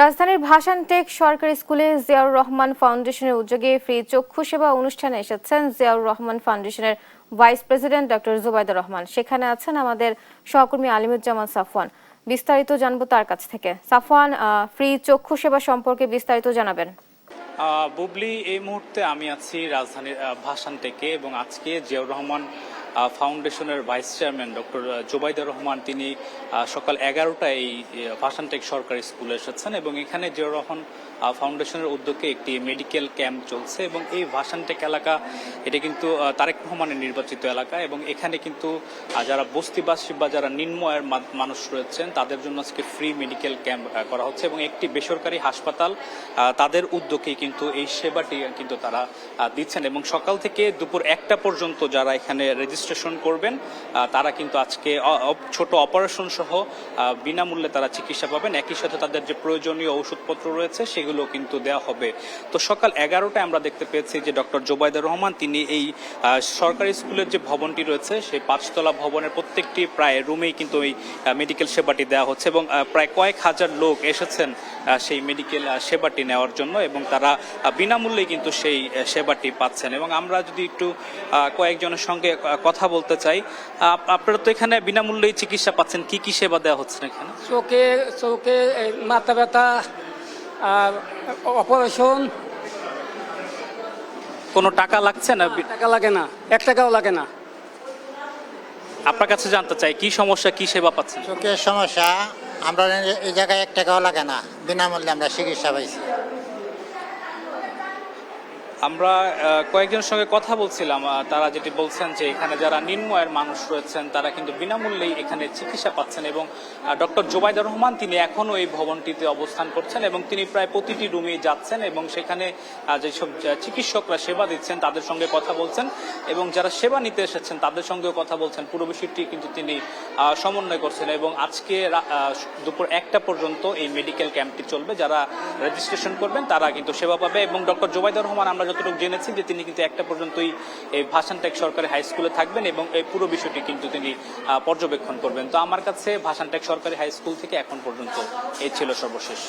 রাজধানীর ভাসানটেক সরকারি স্কুলে জিয়াউর রহমান ফাউন্ডেশনের উদ্যোগে ফ্রি চক্ষু সেবা অনুষ্ঠানে এসেছেন জিয়াউর রহমান ফাউন্ডেশনের vice president doctor Zubaidur Rahman. সেখানে আছেন আমাদের সহকর্মী আলিমুজ্জামান সাফওয়ান। বিস্তারিত জানবো তার কাছ থেকে। সাফওয়ান, ফ্রি চক্ষু সেবা সম্পর্কে বিস্তারিত জানাবেন। বুবলি, এই মুহূর্তে আমি আছি রাজধানীর ভাসানটেকে এবং আজকে জিয়াউর রহমান ফাউন্ডেশনের vice chairman doctor Zubaidur Rahman তিনি সকাল 11টায় এই ভাসানটেক সরকারি স্কুলে এসেছেন এবং এখানে জিয়াউর রহমান ফাউন্ডেশনের উদ্যোগে একটি মেডিকেল ক্যাম্প চলছে এবং এই ভাসানটেক এলাকা এটা কিন্তু তারেক রহমানের নির্বাচিত এলাকা এবং এখানে কিন্তু যারা বস্তিবাসী বা যারা নিম্ন আয়ের মানুষ রয়েছেন তাদের জন্য আজকে ফ্রি মেডিকেল ক্যাম্প করা হচ্ছে এবং একটি বেসরকারি হাসপাতাল তাদের উদ্যোগে কিন্তু এই সেবাটি কিন্তু তারা দিচ্ছেন এবং সকাল থেকে দুপুর 1টা পর্যন্ত যারা এখানে রেজিস্ট্রেশন করবেন তারা কিন্তু আজকে ছোট অপারেশন সহ বিনামূল্যে তারা চিকিৎসা পাবেন। একই সাথে তাদের যে প্রয়োজনীয় ওষুধপত্র রয়েছে সেগুলো কিন্তু দেওয়া হবে। তো সকাল 11টায় আমরা দেখতে পেয়েছি যে ডক্টর জুবাইদুর রহমান তিনি এই সরকারি স্কুলের যে ভবনটি রয়েছে সেই 5তলা ভবনের প্রত্যেকটি প্রায় রুমেই কিন্তু এই মেডিকেল সেবাটি দেওয়া হচ্ছে এবং প্রায় কয়েক হাজার লোক এসেছেন সেই মেডিকেল সেবাটি নেওয়ার জন্য এবং তারা বিনামূল্যে কিন্তু সেই সেবাটি পাচ্ছেন। এবং আমরা যদি একটু কয়েকজনের সঙ্গে কথা বলতে চাই, আপনারা তো এখানে বিনামূল্যেই চিকিৎসা পাচ্ছেন, কি কি সেবা দেওয়া হচ্ছে এখানে? চোখে মাথা ব্যথা, অপারেশন। কোনো টাকা লাগছে না? টাকা লাগে না, 1 টাকাও লাগে না। আপনার কাছে জানতে চাই কি সমস্যা, কি সেবা পাচ্ছেন? চোখের সমস্যা, আমরা এই জায়গায় 1 টাকাও লাগে না, বিনামূল্যে আমরা চিকিৎসা পাইছি। আমরা কয়েকজনের সঙ্গে কথা বলছিলাম, তারা যেটি বলছেন যে এখানে যারা নিম্ন আয়ের মানুষ রয়েছেন তারা কিন্তু বিনামূল্যেই এখানে চিকিৎসা পাচ্ছেন এবং ডক্টর জুবাইদুর রহমান তিনি এখনো এই ভবনটিতে অবস্থান করছেন এবং তিনি প্রায় প্রতিটি রুমে যাচ্ছেন এবং সেখানে যেসব চিকিৎসকরা সেবা দিচ্ছেন তাদের সঙ্গে কথা বলছেন এবং যারা সেবা নিতে এসেছেন তাদের সঙ্গেও কথা বলছেন। পুরো বিষয়টি কিন্তু তিনি সমন্বয় করছেন এবং আজকে দুপুর 1টা পর্যন্ত এই মেডিকেল ক্যাম্পটি চলবে। যারা রেজিস্ট্রেশন করবেন তারা কিন্তু সেবা পাবে এবং ডক্টর জুবাইদুর রহমান আমরা যতটুকু জেনেছি যে তিনি কিন্তু 1টা পর্যন্তই এই ভাসানটেক সরকারি হাই স্কুলে থাকবেন এবং এই পুরো বিষয়টি কিন্তু তিনি পর্যবেক্ষণ করবেন। তো আমার কাছে ভাসানটেক সরকারি হাই স্কুল থেকে এখন পর্যন্ত এই ছিল সর্বশেষ।